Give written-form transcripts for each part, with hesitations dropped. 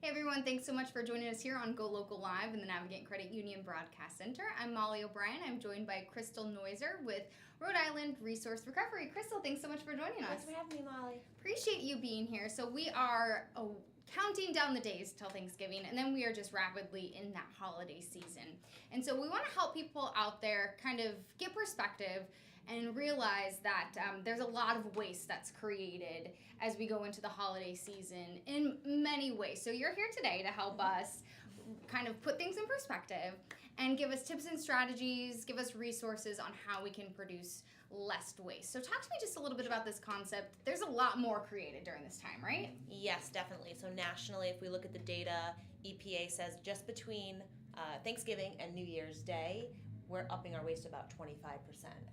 Hey everyone, thanks so much for joining us here on GoLocal Live in the Navigant Credit Union Broadcast Center. I'm Molly O'Brien. I'm joined by Krystal Noiseux with Rhode Island Resource Recovery. Krystal, thanks so much for joining us. Thanks for having me, Molly. Appreciate you being here. So we are counting down the days till Thanksgiving, and then we are just rapidly in that holiday season. And so we want to help people out there kind of get perspective and realize that there's a lot of waste that's created as we go into the holiday season in many ways. So you're here today to help us kind of put things in perspective and give us tips and strategies, give us resources on how we can produce less waste. So talk to me just a little bit about this concept. There's a lot more created during this time, right? Yes, definitely. So nationally, if we look at the data, EPA says just between Thanksgiving and New Year's Day, we're upping our waste about 25%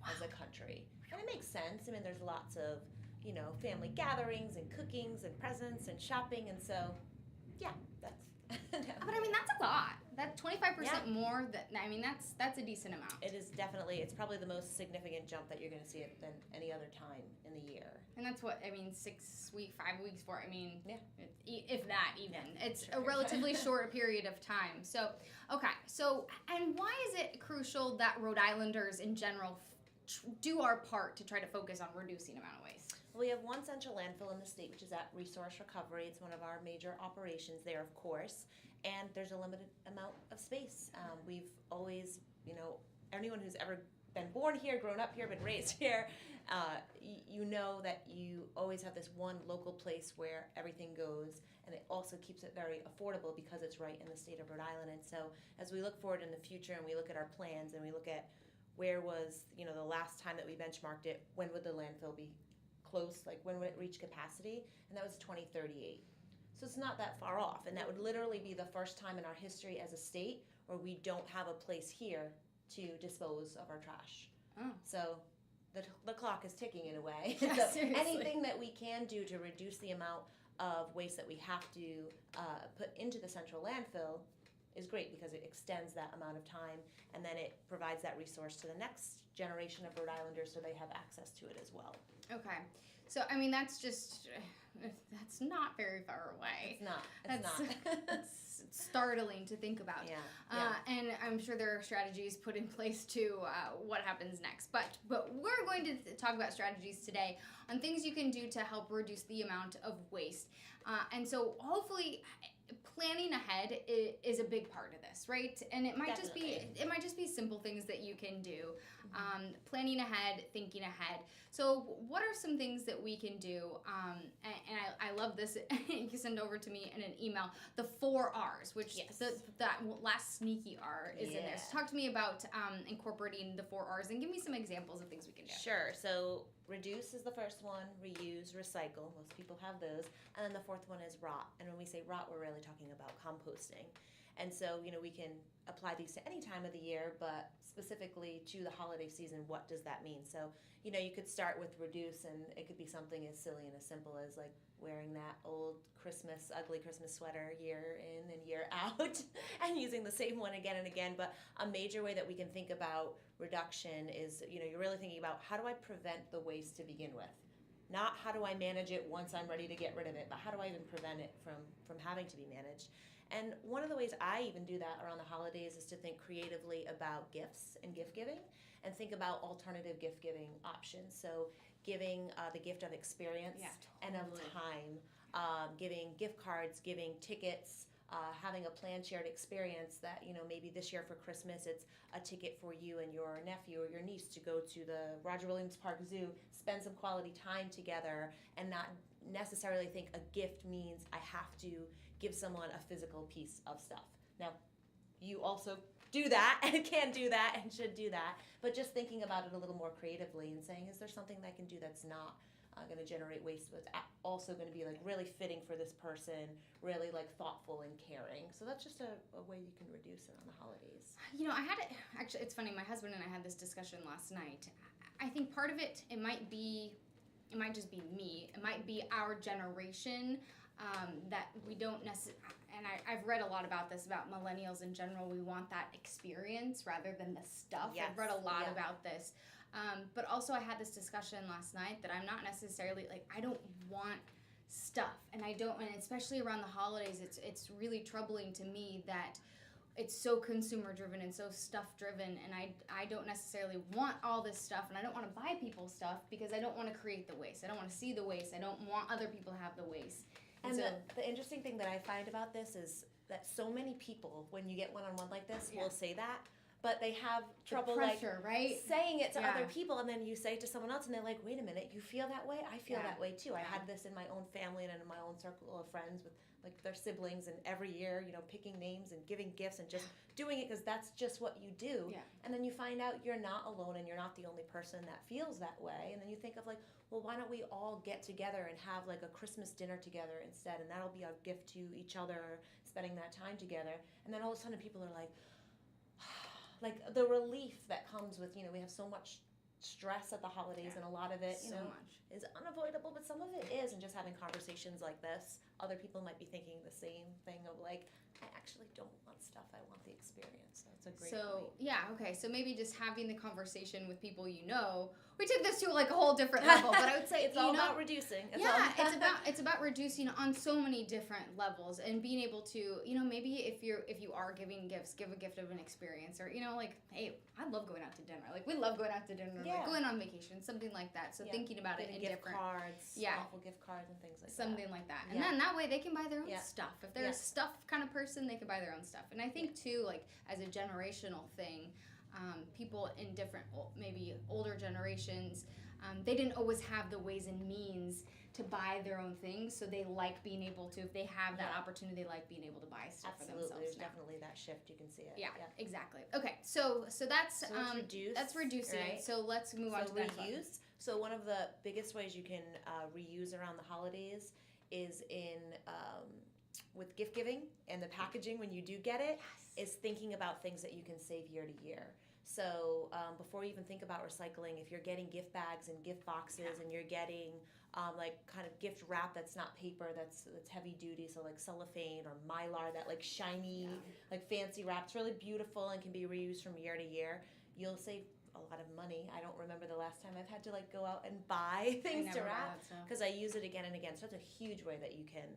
as a country. And it makes sense. I mean, there's lots of, family gatherings and cookings and presents and shopping. And so, yeah, that's... But I mean, that's a lot. That 25% more, that's a decent amount. It is definitely, it's probably the most significant jump that you're going to see than any other time in the year. And that's what, 5 weeks for, yeah. If that even. Yeah, it's sure. a relatively short period of time. So, okay. So, and why is it crucial that Rhode Islanders in general do our part to try to focus on reducing the amount of waste? Well, we have one central landfill in the state, which is at Resource Recovery. It's one of our major operations there, of course, and there's a limited amount of space. We've always, anyone who's ever been born here, grown up here, been raised here, you know that you always have this one local place where everything goes, and it also keeps it very affordable because it's right in the state of Rhode Island. And so as we look forward in the future and we look at our plans and we look at where was, the last time that we benchmarked it, when would the landfill be close, like when would it reach capacity? And that was 2038. So it's not that far off. And that would literally be the first time in our history as a state where we don't have a place here to dispose of our trash. Oh. So the clock is ticking in a way. Yeah, so seriously. Anything that we can do to reduce the amount of waste that we have to put into the central landfill is great because it extends that amount of time, and then it provides that resource to the next generation of Rhode Islanders so they have access to it as well. Okay. So, that's not very far away. It's not. It's startling to think about. Yeah. And I'm sure there are strategies put in place to what happens next. But we're going to talk about strategies today on things you can do to help reduce the amount of waste. And so hopefully planning ahead is a big part of this, right? And it might just be simple things that you can do. Planning ahead, thinking ahead. So what are some things that we can do? And I love this. You send over to me in an email the 4 R's, which that last sneaky R is in there. So talk to me about incorporating the 4 R's and give me some examples of things we can do. Sure. So reduce is the first one, reuse, recycle. Most people have those. And then the fourth one is rot. And when we say rot, we're really talking about composting. And so, we can apply these to any time of the year, but specifically to the holiday season, what does that mean? So, you could start with reduce, and it could be something as silly and as simple as like wearing that old ugly Christmas sweater year in and year out and using the same one again and again. But a major way that we can think about reduction is, you're really thinking about how do I prevent the waste to begin with? Not how do I manage it once I'm ready to get rid of it, but how do I even prevent it from having to be managed? And one of the ways I even do that around the holidays is to think creatively about gifts and gift giving and think about alternative gift giving options. So giving the gift of experience and of time, giving gift cards, giving tickets, having a planned shared experience that, maybe this year for Christmas it's a ticket for you and your nephew or your niece to go to the Roger Williams Park Zoo, spend some quality time together, and not necessarily think a gift means I have to give someone a physical piece of stuff. Now, you also do that and can do that and should do that, but just thinking about it a little more creatively and saying, is there something that I can do that's not going to generate waste, but it's also going to be like really fitting for this person, really like thoughtful and caring. So that's just a way you can reduce it on the holidays. Actually, it's funny, my husband and I had this discussion last night. I think part of it might just be me. It might be our generation that we don't necessarily, and I've read a lot about this, about millennials in general. We want that experience rather than the stuff. Yes. I've read a lot about this. But also I had this discussion last night that I'm not necessarily, I don't want stuff, and especially around the holidays, it's really troubling to me that it's so consumer driven and so stuff driven, and I don't necessarily want all this stuff, and I don't want to buy people stuff because I don't want to create the waste. I don't want to see the waste. I don't want other people to have the waste. And the interesting thing that I find about this is that so many people, when you get one-on-one like this, will say that, but they have trouble pressure, right? saying it to other people, and then you say it to someone else, and they're like, wait a minute, you feel that way? I feel that way too. I had this in my own family and in my own circle of friends with like their siblings, and every year, picking names and giving gifts and just doing it because that's just what you do. Yeah. And then you find out you're not alone and you're not the only person that feels that way. And then you think of like, well, why don't we all get together and have like a Christmas dinner together instead? And that'll be our gift to each other, spending that time together. And then all of a sudden people are like, like the relief that comes with, we have so much stress at the holidays, and a lot of it, so much is unavoidable, but some of it is. And just having conversations like this, other people might be thinking the same thing of like, I actually don't want stuff, I want the experience. So it's a great point. Okay, so maybe just having the conversation with people we took this to like a whole different level, but I would say it's all about reducing. It's about reducing on so many different levels, and being able to, maybe if you are giving gifts, give a gift of an experience, or like, hey, I love going out to dinner. Like we love going out to dinner, like going on vacation, something like that. So thinking about it in gift different cards, awful gift cards and things like something like that. And then that way they can buy their own stuff. If they're a stuff kind of person, they can buy their own stuff. And I think too, like as a generational thing, people in different, maybe older generations, they didn't always have the ways and means to buy their own things, so they like being able to, if they have that opportunity, they like being able to buy stuff for themselves. There's definitely that shift. You can see it. Yeah, exactly. Okay, so that's reduce. That's reducing. Right? So let's move on to that. Reuse. So one of the biggest ways you can reuse around the holidays is in with gift giving and the packaging when you do get it, is thinking about things that you can save year to year. So before you even think about recycling, if you're getting gift bags and gift boxes and you're getting like kind of gift wrap that's not paper, that's heavy duty, so like cellophane or mylar, that like shiny, like fancy wrap, it's really beautiful and can be reused from year to year, you'll save a lot of money. I don't remember the last time I've had to like go out and buy things to wrap because I use it again and again. So that's a huge way that you can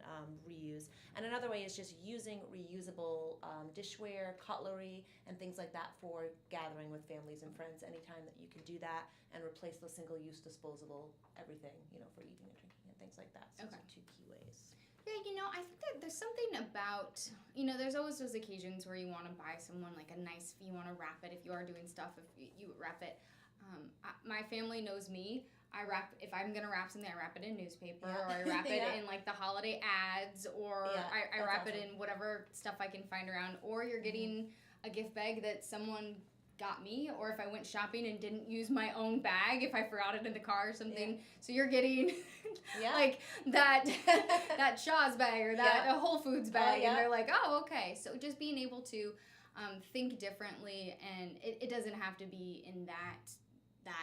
reuse. And another way is just using reusable dishware, cutlery, and things like that for gathering with families and friends. Anytime that you can do that and replace those single-use disposable everything, for eating and drinking and things like that. So those are two key ways. Yeah, I think that there's something about, there's always those occasions where you want to buy someone like a nice, you want to wrap it, if you are doing stuff, if you wrap it. My family knows me. If I'm going to wrap something, I wrap it in newspaper, or I wrap it in like the holiday ads, or I wrap it in whatever stuff I can find around, or you're getting a gift bag that someone got me, or if I went shopping and didn't use my own bag, if I forgot it in the car or something. So you're getting like that Shaw's bag or that a Whole Foods bag, and they're like, oh, okay. So just being able to think differently, and it doesn't have to be in that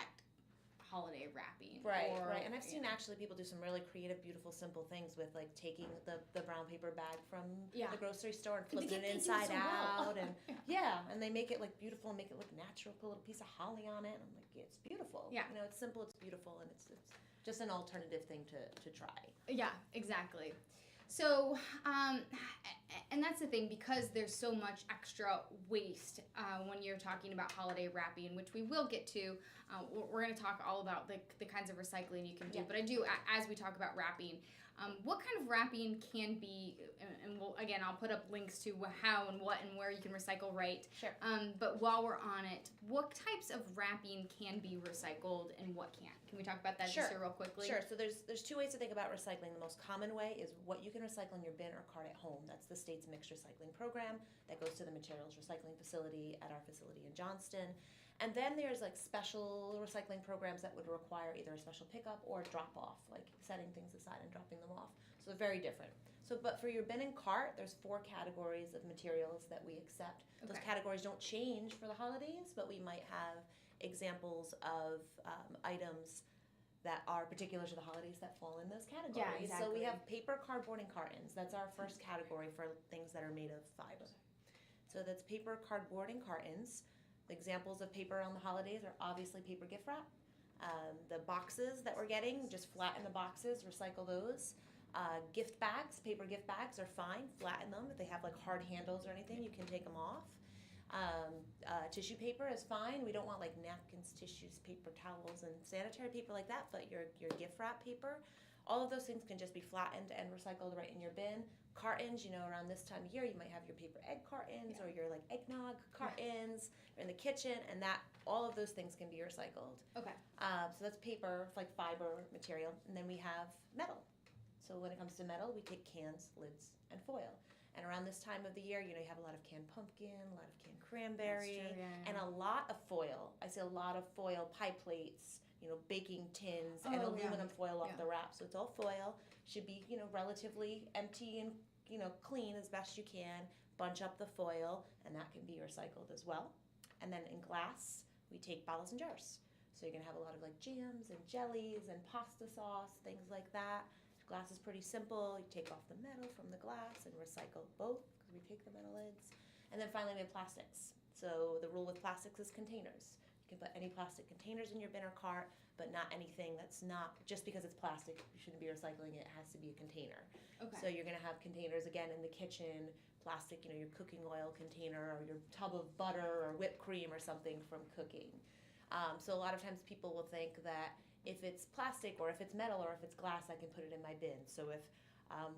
holiday wrapping. Right. And I've seen actually people do some really creative, beautiful, simple things with like taking the brown paper bag from the grocery store and flipping it inside out, and and they make it like beautiful and make it look natural, put a little piece of holly on it, and I'm like, it's beautiful. Yeah. It's simple, it's beautiful, and it's just an alternative thing to try. Yeah, exactly. So, and that's the thing, because there's so much extra waste when you're talking about holiday wrapping, which we will get to. We're going to talk all about the kinds of recycling you can do. But I do, as we talk about wrapping, what kind of wrapping can be, and I'll put up links to how and what and where you can recycle, right? Sure. But while we're on it, what types of wrapping can be recycled and what can't? Can we talk about that just real quickly? Sure. So there's two ways to think about recycling. The most common way is what you can recycle in your bin or cart at home. That's the state's mixed recycling program that goes to the materials recycling facility at our facility in Johnston. And then there's like special recycling programs that would require either a special pickup or a drop off, like setting things aside and dropping them off. So they're very different. So, but for your bin and cart, there's 4 categories of materials that we accept. Those categories don't change for the holidays, but we might have examples of items that are particular to the holidays that fall in those categories. Yeah, exactly. So we have paper, cardboard, and cartons. That's our first category for things that are made of fiber. So that's paper, cardboard, and cartons. The examples of paper on the holidays are obviously paper gift wrap. The boxes that we're getting, just flatten the boxes, recycle those. Gift bags, paper gift bags are fine. Flatten them. If they have like hard handles or anything, you can take them off. Tissue paper is fine. We don't want like napkins, tissues, paper towels, and sanitary paper like that, but your gift wrap paper, all of those things can just be flattened and recycled right in your bin. Cartons, around this time of year, you might have your paper egg cartons or your like eggnog cartons in the kitchen, and that all of those things can be recycled. Okay. So that's paper, like fiber material, and then we have metal. So when it comes to metal, we take cans, lids, and foil. And around this time of the year, you have a lot of canned pumpkin, a lot of canned cranberry, That's true, yeah. and a lot of foil. I see a lot of foil pie plates, baking tins, and aluminum foil off the wrap. So it's all foil. Should be, relatively empty and, clean as best you can. Bunch up the foil, and that can be recycled as well. And then in glass, we take bottles and jars. So you're going to have a lot of like jams and jellies and pasta sauce, things like that. Glass is pretty simple. You take off the metal from the glass and recycle both because we take the metal lids. And then finally we have plastics. So the rule with plastics is containers. You can put any plastic containers in your bin or cart, but not anything that's not, just because it's plastic, you shouldn't be recycling it. It has to be a container. Okay. So you're going to have containers, again, in the kitchen, plastic, your cooking oil container or your tub of butter or whipped cream or something from cooking. So a lot of times people will think that if it's plastic or if it's metal or if it's glass, I can put it in my bin. So if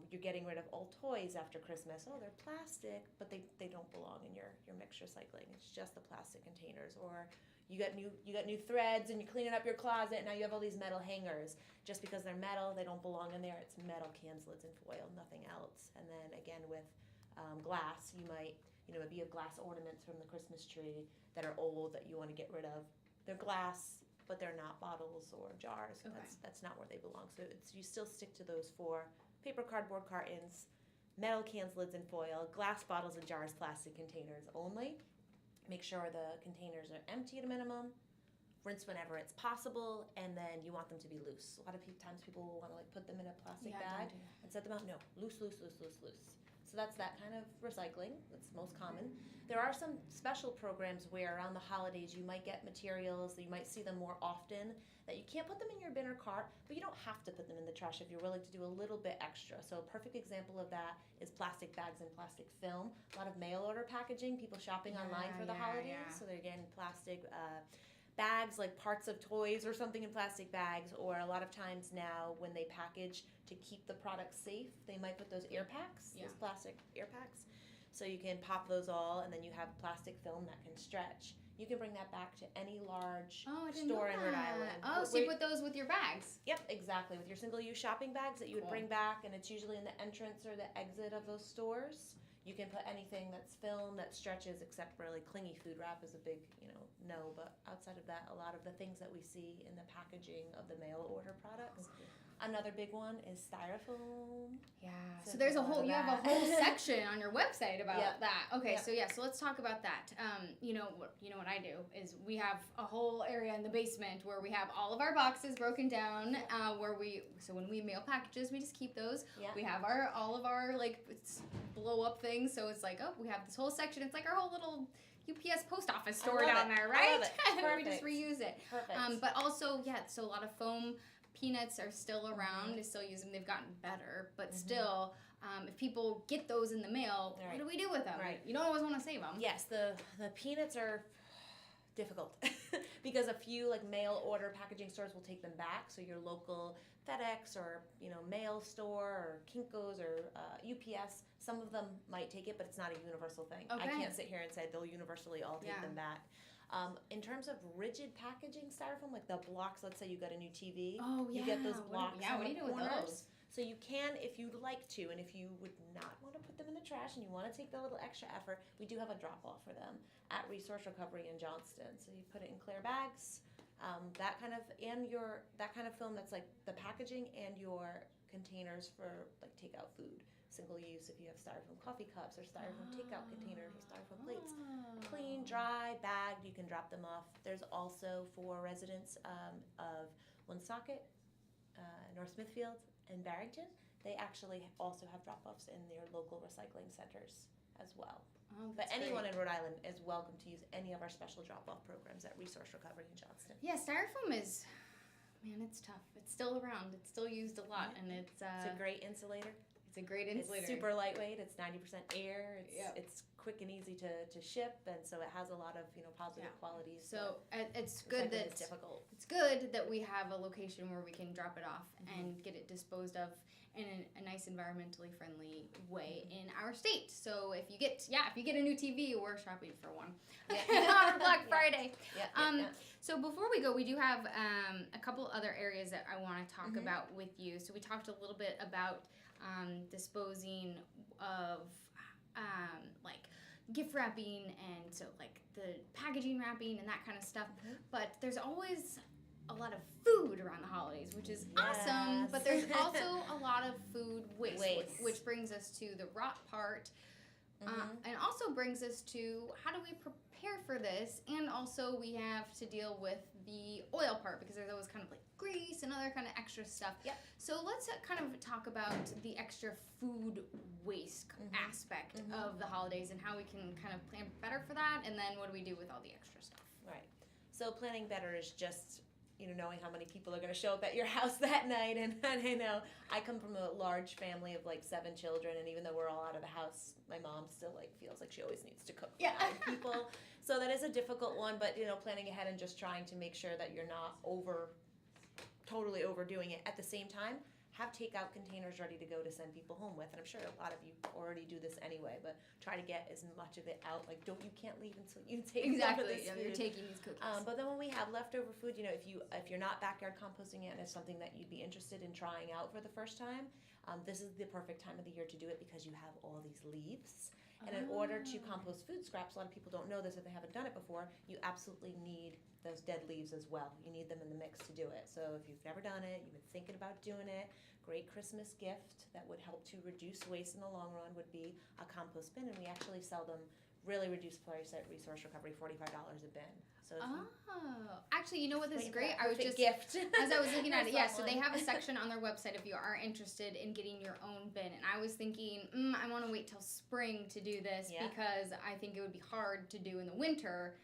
you're getting rid of old toys after Christmas, they're plastic, but they don't belong in your mixed recycling. It's just the plastic containers. Or you got new threads and you're cleaning up your closet, and now you have all these metal hangers. Just because they're metal, they don't belong in there. It's metal cans, lids, and foil, nothing else. And then again with glass, you might, maybe you have glass ornaments from the Christmas tree that are old that you want to get rid of. They're glass, but they're not bottles or jars. Okay. That's not where they belong. So you still stick to those 4: paper, cardboard cartons, metal cans, lids, and foil, glass bottles and jars, plastic containers only. Make sure the containers are empty at a minimum. Rinse whenever it's possible, and then you want them to be loose. A lot of times people will want to put them in a plastic bag and set them out. No, loose. So that's that kind of recycling. That's most common. There are some special programs where around the holidays you might get materials, that you might see them more often, that you can't put them in your bin or cart, but you don't have to put them in the trash if you're willing to do a little bit extra. So a perfect example of that is plastic bags and plastic film. A lot of mail order packaging, people shopping online for the holidays, so they're getting plastic bags, like parts of toys or something in plastic bags, or a lot of times now when they package to keep the product safe, they might put those air packs, those plastic air packs. So you can pop those all, and then you have plastic film that can stretch. You can bring that back to any large store in Rhode Island. Oh, so you put those with your bags? Yep, exactly. With your single-use shopping bags that you would bring back, and it's usually in the entrance or the exit of those stores. You can put anything that's film that stretches, except really clingy food wrap is a big, no. But outside of that, a lot of the things that we see in the packaging of the mail order products. Another big one is styrofoam. Yeah. So there's you have a whole section on your website about that. Okay. Yep. So let's talk about that. What I do is we have a whole area in the basement where we have all of our boxes broken down. So when we mail packages, we just keep those. Yeah. We have all of our blow up things. So it's like, we have this whole section. It's like our whole little UPS post office store down there, right? And we just reuse it. Perfect. But also, so a lot of foam peanuts are still around. They still use them. They've gotten better, but still, if people get those in the mail, what do we do with them? Right. You don't always want to save them. Yes, the peanuts are difficult because a few mail order packaging stores will take them back. So your local FedEx or mail store or Kinko's or UPS, some of them might take it, but it's not a universal thing. Okay. I can't sit here and say they'll universally all take them back. In terms of rigid packaging styrofoam, like the blocks, let's say you got a new TV, you get those blocks. What do you do with those? So you can, if you'd like to, and if you would not want to put them in the trash and you want to take the little extra effort, we do have a drop-off for them at Resource Recovery in Johnston. So you put it in clear bags, that kind of film that's like the packaging and your containers for takeout food. Single use if you have styrofoam coffee cups or styrofoam takeout containers or styrofoam plates. Clean, dry, bagged, you can drop them off. There's also for residents of Woonsocket, North Smithfield, and Barrington, they actually also have drop-offs in their local recycling centers as well. But anyone in Rhode Island is welcome to use any of our special drop-off programs at Resource Recovery in Johnston. Yeah, styrofoam is... Man, it's tough. It's still around. It's still used a lot, and it's a great insulator. It's a great insulator. It's super lightweight. It's 90% air. Yep. It's quick and easy to ship, and so it has a lot of positive qualities. So it's good that it's difficult. It's good that we have a location where we can drop it off and get it disposed of in a nice environmentally friendly way in our state. So if you get a new TV, we're shopping for one on Black Friday. So before we go, we do have a couple other areas that I want to talk about with you. So we talked a little bit about disposing of like gift wrapping and so like the packaging wrapping and that kind of stuff. But there's always a lot of food around the holidays, which is awesome. But there's also a lot of food waste. Which brings us to the rot part. And also brings us to how do we prepare for this, and also we have to deal with the oil part because there's always kind of like grease and other kind of extra stuff. So let's kind of talk about the extra food waste aspect of the holidays and how we can kind of plan better for that, and then what do we do with all the extra stuff. Right. So planning better is just knowing how many people are going to show up at your house that night. And I know I come from a large family of like 7 children, and even though we're all out of the house, my mom still like feels like she always needs to cook for 9 people. So that is a difficult one, but planning ahead and just trying to make sure that you're not totally overdoing it. At the same time, have takeout containers ready to go to send people home with. And I'm sure a lot of you already do this anyway, but try to get as much of it out. Like, you can't leave until you take some of this food. You're taking these cookies. But then when we have leftover food, if you're not backyard composting it and it's something that you'd be interested in trying out for the first time, this is the perfect time of the year to do it because you have all these leaves. And in order to compost food scraps, a lot of people don't know this if they haven't done it before, you absolutely need those dead leaves as well. You need them in the mix to do it. So if you've never done it, you've been thinking about doing it, great Christmas gift that would help to reduce waste in the long run would be a compost bin. And we actually sell them really reduced price at Resource Recovery, $45 a bin. So actually, you know what? This is great. I was just gift. As I was looking at it. So they have a section on their website if you are interested in getting your own bin. And I was thinking, I want to wait till spring to do this because I think it would be hard to do in the winter.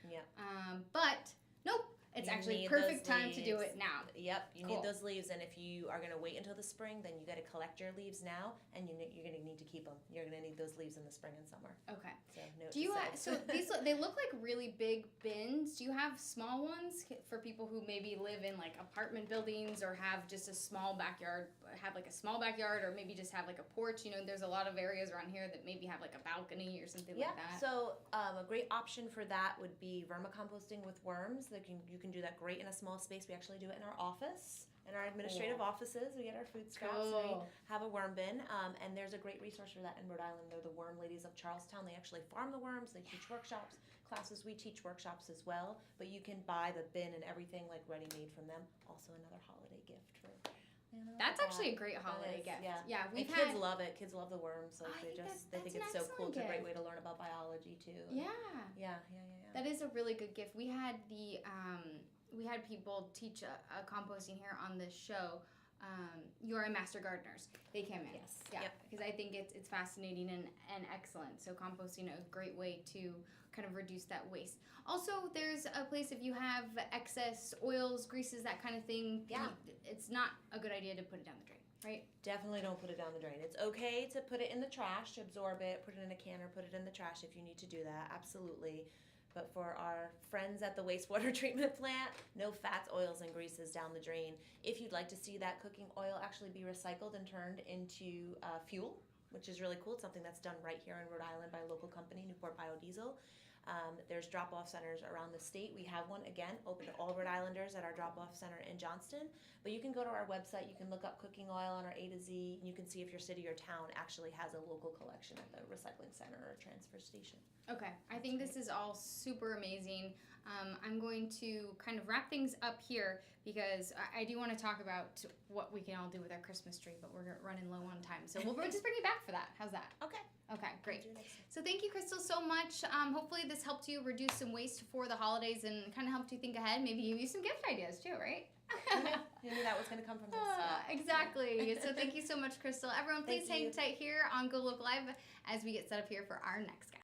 But nope. It's actually perfect time to do it now. You need those leaves, and if you are going to wait until the spring, then you got to collect your leaves now, and you're going to need to keep them. You're going to need those leaves in the spring and summer. Okay. So do you so these they look like really big bins? Do you have small ones for people who maybe live in like apartment buildings or have just a small backyard, or maybe just have like a porch? There's a lot of areas around here that maybe have like a balcony or something like that. So a great option for that would be vermicomposting with worms. You can do that great in a small space. We actually do it in our office. In our administrative offices, we get our food scraps. And we have a worm bin, and there's a great resource for that in Rhode Island. They're the Worm Ladies of Charlestown. They actually farm the worms. They teach workshops, classes. We teach workshops as well. But you can buy the bin and everything like ready-made from them. Also another holiday gift for. That's actually a great holiday gift. Kids love it. Kids love the worms. Like they think it's so cool. It's gift. a great way to learn about biology too. Yeah. That is a really good gift. We had people teach composting here on this show. You're a Master Gardeners. They came in. Because I think it's fascinating and excellent. So composting is a great way to kind of reduce that waste. Also, there's a place if you have excess oils, greases, that kind of thing. It's not a good idea to put it down the drain, right? Definitely don't put it down the drain. It's okay to put it in the trash, absorb it, put it in a can, or put it in the trash if you need to do that. Absolutely. But for our friends at the wastewater treatment plant, no fats, oils, and greases down the drain. If you'd like to see that cooking oil actually be recycled and turned into fuel, which is really cool. It's something that's done right here in Rhode Island by a local company, Newport Biodiesel. There's drop-off centers around the state. We have one, again, open to all Rhode Islanders at our drop-off center in Johnston. But you can go to our website. You can look up cooking oil on our A to Z, and you can see if your city or town actually has a local collection at the recycling center or transfer station. Okay. I think this is all super amazing. I'm going to kind of wrap things up here because I do want to talk about what we can all do with our Christmas tree, but we're running low on time. So we'll just bring you back for that. How's that? Okay, great. So thank you, Krystal, so much. Hopefully this helped you reduce some waste for the holidays and kind of helped you think ahead, maybe give you some gift ideas too, right? Who knew that was going to come from this? Exactly. So thank you so much, Krystal. Everyone, please hang tight here on GoLocal Live as we get set up here for our next guest.